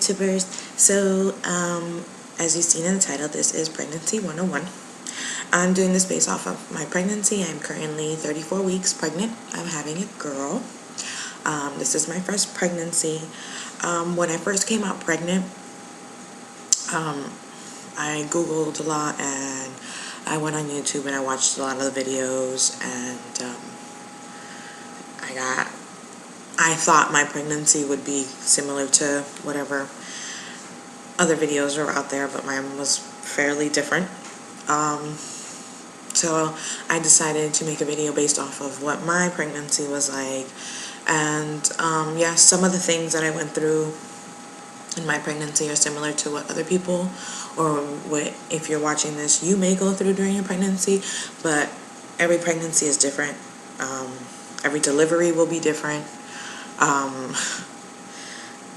YouTubers. So, as you've seen in the title, this is Pregnancy 101. I'm doing this based off of my pregnancy. I'm currently 34 weeks pregnant. I'm having a girl. This is my first pregnancy. When I first came out pregnant, I Googled a lot and I went on YouTube and I watched a lot of the videos, and I thought my pregnancy would be similar to whatever other videos are out there, but mine was fairly different. So I decided to make a video based off of what my pregnancy was like. And yeah, some of the things that I went through in my pregnancy are similar to what other people, or what, if you're watching this, you may go through during your pregnancy, but every pregnancy is different. Every delivery will be different.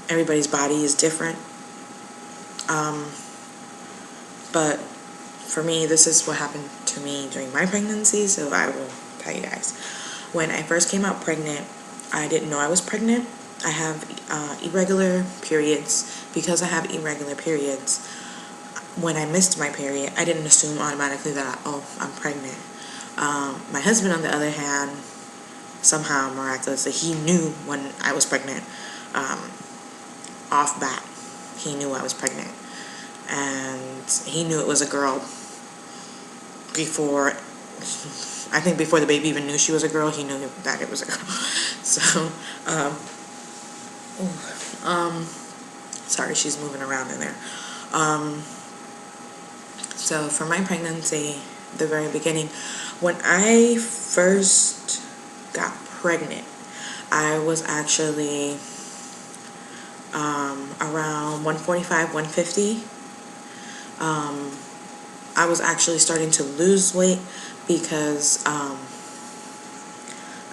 Everybody's body is different. But for me, this is what happened to me during my pregnancy, so I will tell you guys. When I first came out pregnant, I didn't know I was pregnant. I have irregular periods. Because I have irregular periods, when I missed my period, I didn't assume automatically that, I'm pregnant. My husband, on the other hand, somehow miraculously, he knew when I was pregnant. Off bat, he knew I was pregnant. And he knew it was a girl before, I think before the baby even knew she was a girl, he knew that it was a girl. So, sorry, she's moving around in there. So for my pregnancy, the very beginning, when I first got pregnant, I was actually around 145, 150. I was actually starting to lose weight because I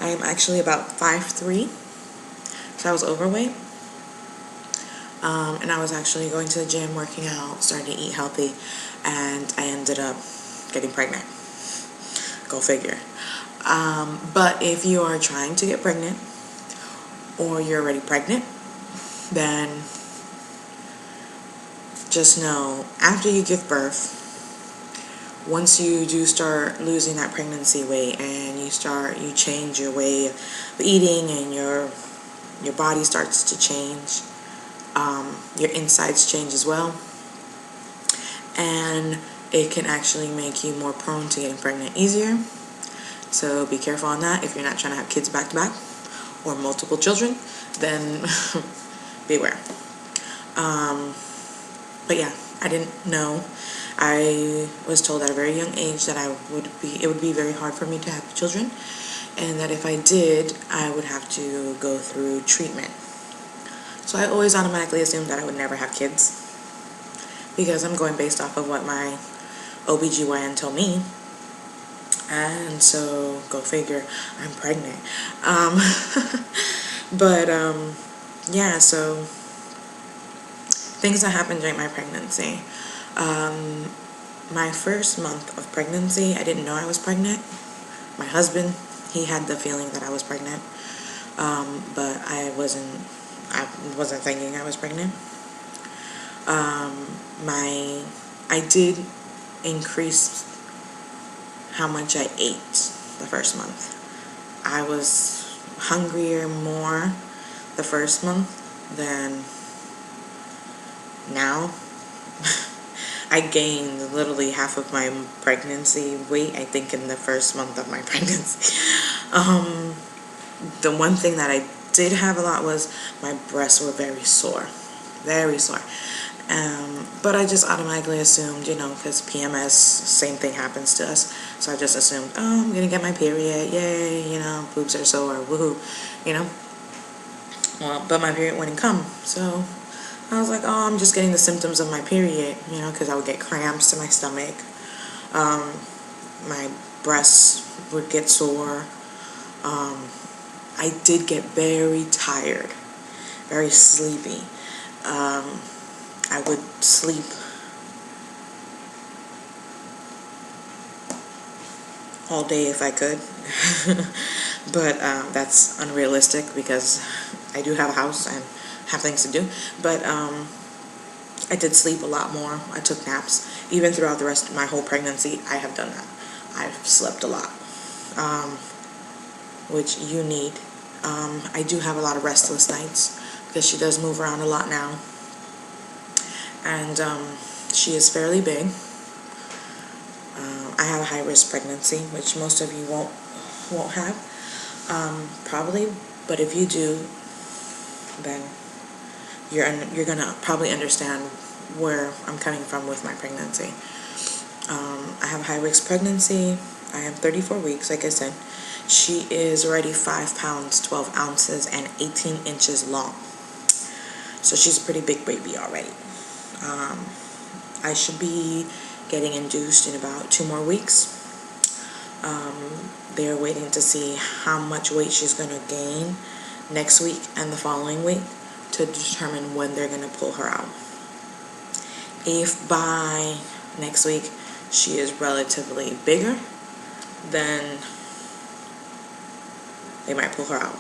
am actually about 5'3", so I was overweight. And I was actually going to the gym, working out, starting to eat healthy, and I ended up getting pregnant. Go figure. But if you are trying to get pregnant, or you're already pregnant, then just know, after you give birth, once you do start losing that pregnancy weight and you change your way of eating, and your body starts to change, your insides change as well, and it can actually make you more prone to getting pregnant easier. So be careful on that. If you're not trying to have kids back to back or multiple children, then beware. But yeah, I didn't know. I was told at a very young age that it would be very hard for me to have children, and that if I did, I would have to go through treatment. So I always automatically assumed that I would never have kids, because I'm going based off of what my OBGYN told me. And so, go figure, I'm pregnant. But yeah, so things that happened during my pregnancy. My first month of pregnancy, I didn't know I was pregnant. My husband, he had the feeling that I was pregnant, but I wasn't thinking I was pregnant. I did increase how much I ate the first month. I was hungrier more the first month than now. I gained literally half of my pregnancy weight, I think, in the first month of my pregnancy. The one thing that I did have a lot was my breasts were very sore. Very sore. But I just automatically assumed, because PMS, same thing happens to us. So I just assumed, I'm going to get my period. Yay, boobs are sore. Woohoo, Well, but my period wouldn't come. So I was like, I'm just getting the symptoms of my period, because I would get cramps in my stomach. My breasts would get sore. I did get very tired, very sleepy. I would sleep all day if I could, but that's unrealistic because I do have a house and have things to do. But I did sleep a lot more. I took naps. Even throughout the rest of my whole pregnancy, I have done that. I've slept a lot, which you need. I do have a lot of restless nights because she does move around a lot now. And she is fairly big. I have a high-risk pregnancy, which most of you won't have, probably. But if you do, then you're gonna probably understand where I'm coming from with my pregnancy. I have a high-risk pregnancy. I am 34 weeks, like I said. She is already 5 pounds, 12 ounces, and 18 inches long. So she's a pretty big baby already. I should be getting induced in about 2 more weeks. They're waiting to see how much weight she's going to gain next week and the following week to determine when they're going to pull her out. If by next week she is relatively bigger, then they might pull her out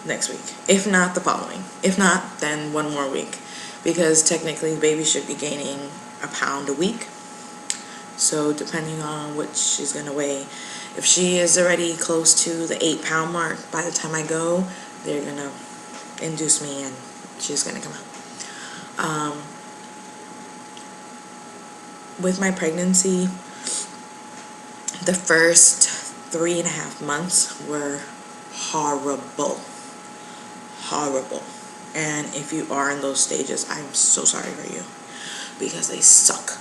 next week. If not, the following. If not, then 1 more week. Because technically the baby should be gaining a pound a week. So depending on what she's going to weigh, if she is already close to the 8-pound mark by the time I go, they're going to induce me and she's going to come out. With my pregnancy, the first 3.5 months were horrible. And if you are in those stages, I'm so sorry for you, because they suck.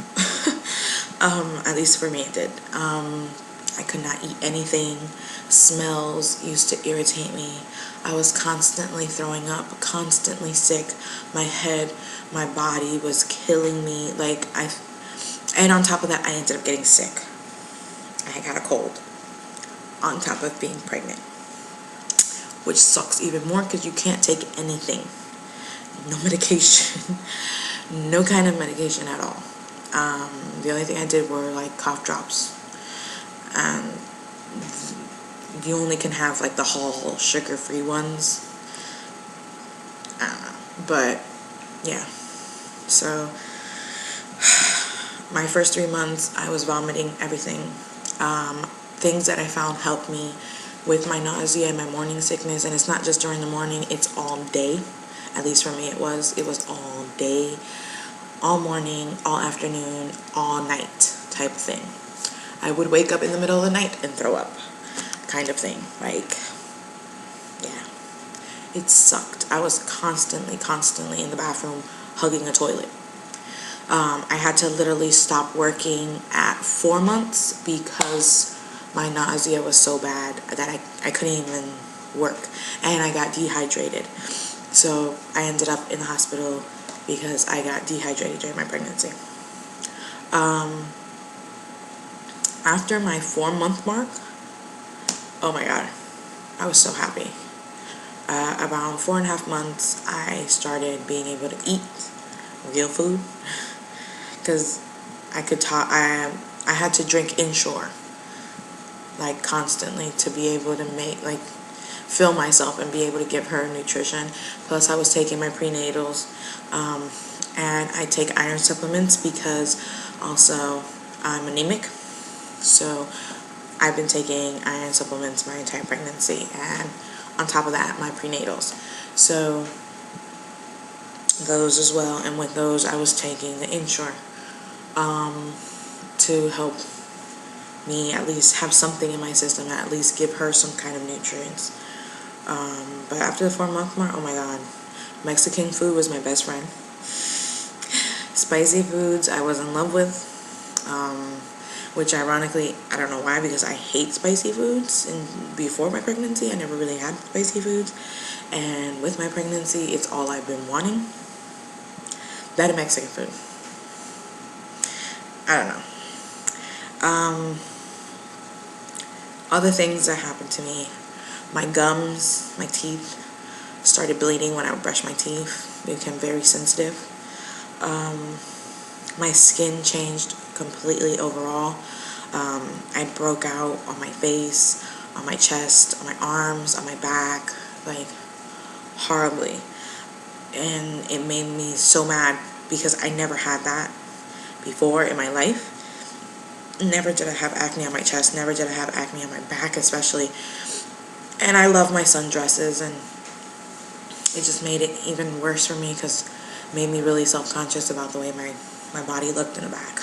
At least for me it did. I could not eat anything. Smells used to irritate me. I was constantly throwing up, constantly sick. My head, my body was killing me. And on top of that, I ended up getting sick. I got a cold on top of being pregnant, which sucks even more because you can't take anything. No medication. No kind of medication at all. The only thing I did were cough drops. And you only can have the Hall sugar-free ones. I don't know. But yeah. So my first 3 months, I was vomiting everything. Things that I found helped me with my nausea and my morning sickness. And it's not just during the morning, it's all day. At least for me it was. It was all day, all morning, all afternoon, all night type thing. I would wake up in the middle of the night and throw up kind of thing. Yeah. It sucked. I was constantly in the bathroom hugging a toilet. I had to literally stop working at 4 months because my nausea was so bad that I couldn't even work. And I got dehydrated. So I ended up in the hospital because I got dehydrated during my pregnancy. After my 4-month mark, oh my God, I was so happy. Around 4.5 months, I started being able to eat real food because I had to drink Ensure constantly to be able to fill myself and be able to give her nutrition. Plus I was taking my prenatals, and I take iron supplements because also I'm anemic. So I've been taking iron supplements my entire pregnancy, and on top of that, my prenatals. So those as well, and with those I was taking the Ensure to help me at least have something in my system, at least give her some kind of nutrients. But after the 4-month mark, oh my God, Mexican food was my best friend. Spicy foods I was in love with, which ironically, I don't know why, because I hate spicy foods, and before my pregnancy I never really had spicy foods, and with my pregnancy it's all I've been wanting. That and Mexican food. I don't know. Other things that happened to me, my gums, my teeth started bleeding when I would brush my teeth. They became very sensitive. My skin changed completely overall. I broke out on my face, on my chest, on my arms, on my back, horribly. And it made me so mad because I never had that before in my life. Never did I have acne on my chest, never did I have acne on my back especially. And I love my sundresses, and it just made it even worse for me because it made me really self-conscious about the way my body looked in the back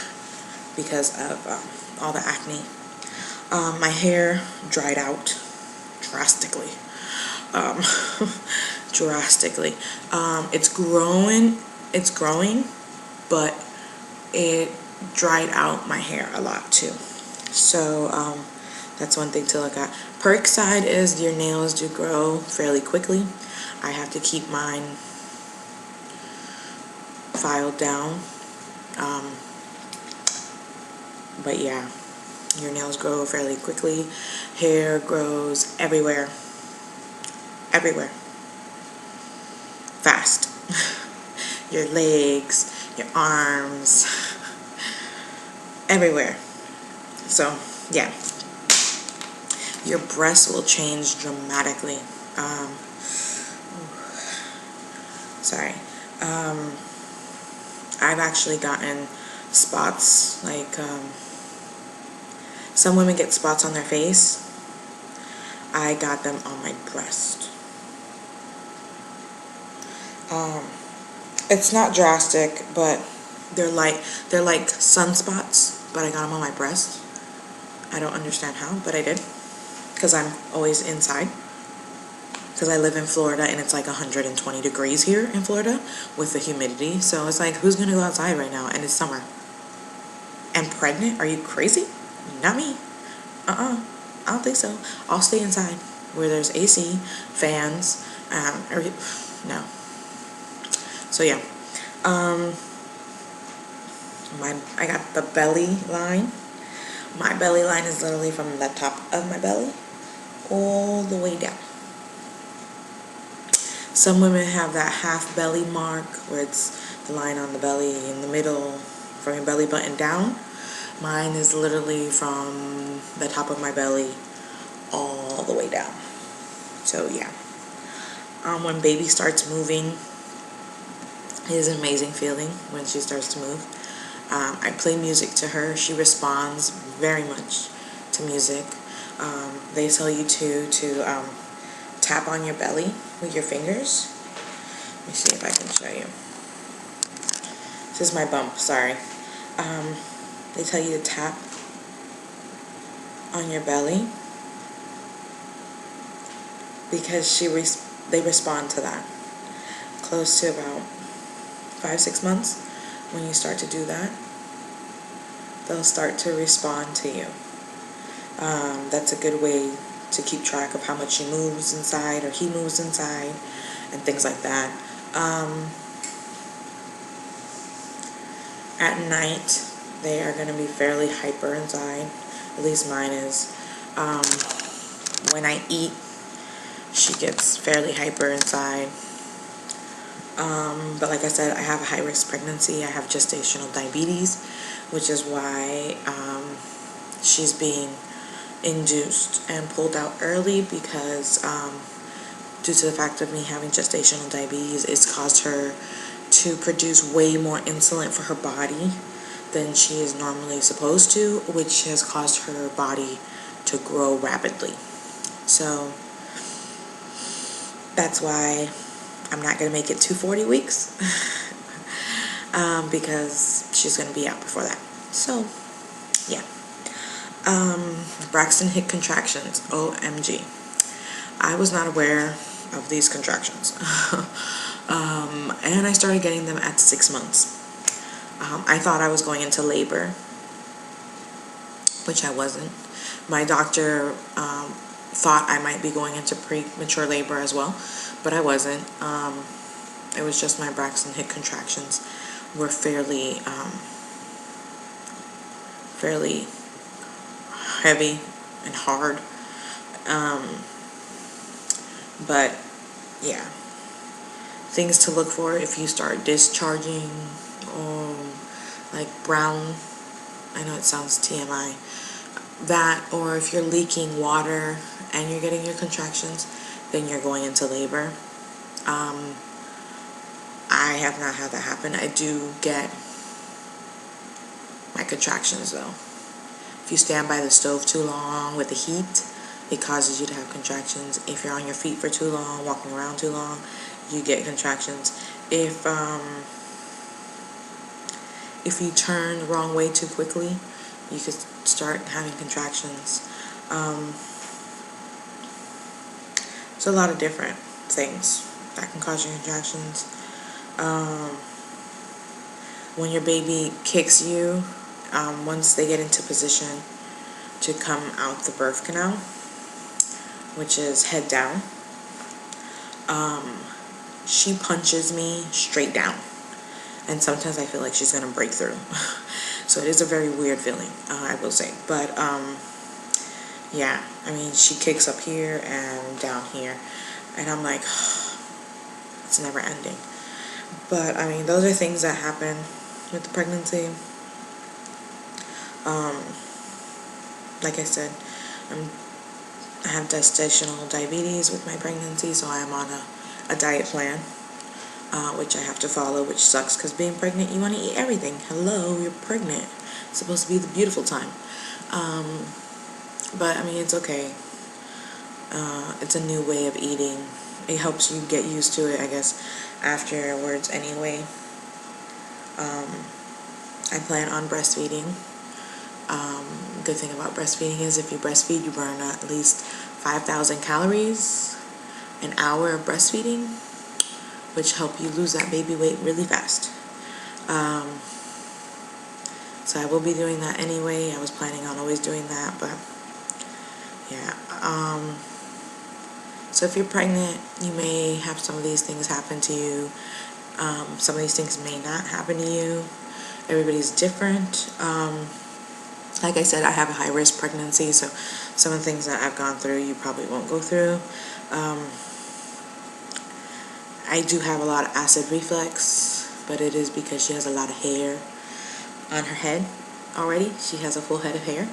because of all the acne. My hair dried out drastically. Um, drastically. It's growing, but it dried out my hair a lot too. So that's one thing to look at. Perk side is your nails do grow fairly quickly. I have to keep mine filed down. But yeah, your nails grow fairly quickly. Hair grows everywhere. Everywhere. Fast. Your legs, your arms, everywhere. So, yeah. Your breasts will change dramatically. Sorry. I've actually gotten spots, like, some women get spots on their face. I got them on my breast. It's not drastic, but they're like sunspots, but I got them on my breast. I don't understand how, but I did, because I'm always inside. Because I live in Florida and it's like 120 degrees here in Florida with the humidity. So it's like, who's going to go outside right now? And it's summer. And pregnant? Are you crazy? Not me. I don't think so. I'll stay inside where there's AC, fans, no. So yeah. I got the belly line. My belly line is literally from the top of my belly all the way down. Some women have that half belly mark where it's the line on the belly in the middle from your belly button down. Mine is literally from the top of my belly all the way down. So yeah. When baby starts moving, it is an amazing feeling when she starts to move. I play music to her. She responds very much to music. They tell you to tap on your belly with your fingers. Let me see if I can show you. This is my bump, sorry. They tell you to tap on your belly because they respond to that. Close to about 5-6 months, when you start to do that, they'll start to respond to you. That's a good way to keep track of how much she moves inside or he moves inside and things like that. At night, they are going to be fairly hyper inside. At least mine is. When I eat, she gets fairly hyper inside. But like I said, I have a high-risk pregnancy. I have gestational diabetes, which is why she's being induced and pulled out early because due to the fact of me having gestational diabetes, it's caused her to produce way more insulin for her body than she is normally supposed to, which has caused her body to grow rapidly. So that's why I'm not going to make it to 40 weeks because she's going to be out before that. So, yeah. Braxton Hicks contractions. OMG. I was not aware of these contractions. And I started getting them at 6 months. I thought I was going into labor, which I wasn't. My doctor thought I might be going into premature labor as well, but I wasn't. It was just my Braxton Hicks contractions were fairly heavy and hard. But yeah, things to look for if you start discharging like brown, I know it sounds TMI, that, or if you're leaking water and you're getting your contractions, then you're going into labor. I have not had that happen. I do get my contractions though. If you stand by the stove too long with the heat, it causes you to have contractions. If you're on your feet for too long, walking around too long, you get contractions. If you turn the wrong way too quickly, you could start having contractions. There's a lot of different things that can cause your contractions. When your baby kicks you, once they get into position to come out the birth canal, which is head down, she punches me straight down. And sometimes I feel like she's gonna break through. So it is a very weird feeling, I will say. But yeah, I mean, she kicks up here and down here, and I'm like, it's never ending. But I mean, those are things that happen with the pregnancy. Like I said, I have gestational diabetes with my pregnancy, so I am on a diet plan, which I have to follow, which sucks because being pregnant, you want to eat everything. Hello, you're pregnant. It's supposed to be the beautiful time. But I mean, it's okay. It's a new way of eating. It helps you get used to it, I guess, afterwards anyway. I plan on breastfeeding. Good thing about breastfeeding is if you breastfeed, you burn at least 5,000 calories an hour of breastfeeding, which help you lose that baby weight really fast. So I will be doing that anyway. I was planning on always doing that, but yeah. So if you're pregnant, you may have some of these things happen to you. Some of these things may not happen to you. Everybody's different. Like I said, I have a high-risk pregnancy, so some of the things that I've gone through, you probably won't go through. I do have a lot of acid reflux, but it is because she has a lot of hair on her head already. She has a full head of hair.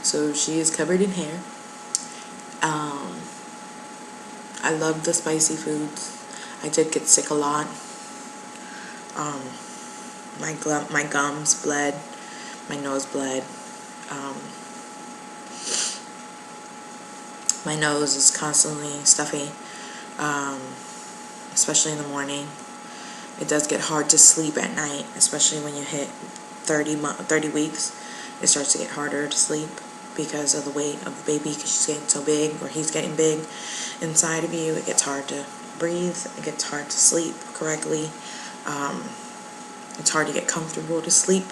So she is covered in hair. I love the spicy foods. I did get sick a lot. My gums bled. My nose bled. My nose is constantly stuffy, especially in the morning. It does get hard to sleep at night, especially when you hit 30 weeks. It starts to get harder to sleep because of the weight of the baby, because she's getting so big, or he's getting big inside of you. It gets hard to breathe. It gets hard to sleep correctly. It's hard to get comfortable to sleep.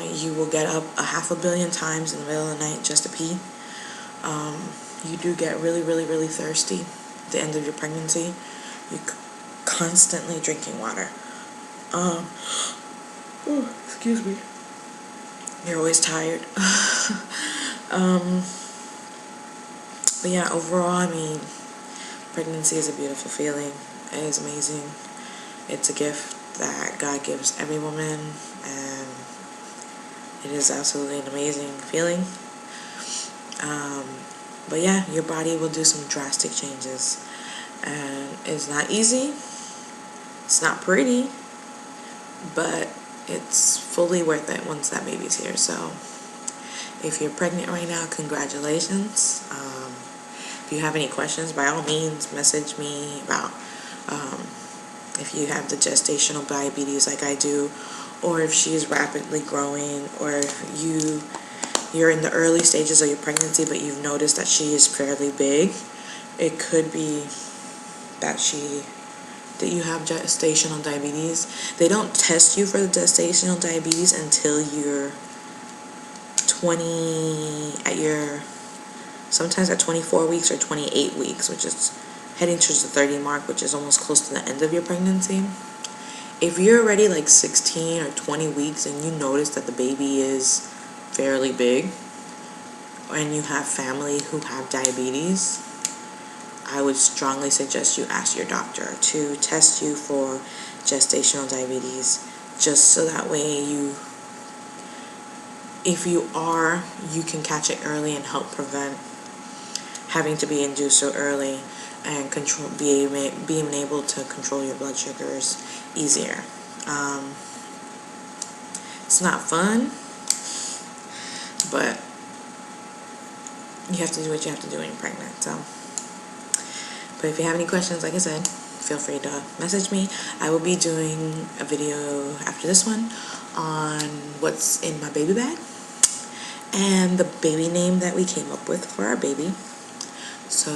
You will get up 500 million times in the middle of the night just to pee. You do get really, really, really thirsty at the end of your pregnancy. You're constantly drinking water. Excuse me. You're always tired. But yeah, overall, I mean, pregnancy is a beautiful feeling. It is amazing. It's a gift that God gives every woman, and it is absolutely an amazing feeling. But yeah, your body will do some drastic changes, and it's not easy. It's not pretty, but it's fully worth it once that baby's here. So if you're pregnant right now, congratulations. If you have any questions, by all means, message me about if you have the gestational diabetes like I do, or if she's rapidly growing, or if you're in the early stages of your pregnancy but you've noticed that she is fairly big. It could be that you have gestational diabetes. They don't test you for the gestational diabetes until you're sometimes at 24 weeks or 28 weeks, which is heading towards the 30 mark, which is almost close to the end of your pregnancy. If you're already like 16 or 20 weeks and you notice that the baby is fairly big, and you have family who have diabetes, I would strongly suggest you ask your doctor to test you for gestational diabetes, just so that way if you can catch it early and help prevent having to be induced so early. and being able to control your blood sugars easier. It's not fun, but you have to do what you have to do when you're pregnant. So, but if you have any questions, like I said, feel free to message me. I will be doing a video after this one on what's in my baby bag and the baby name that we came up with for our baby. So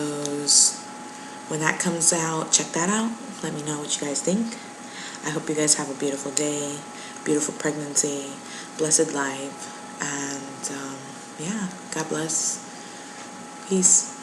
when that comes out, check that out. Let me know what you guys think. I hope you guys have a beautiful day, beautiful pregnancy, blessed life, and yeah, God bless. Peace.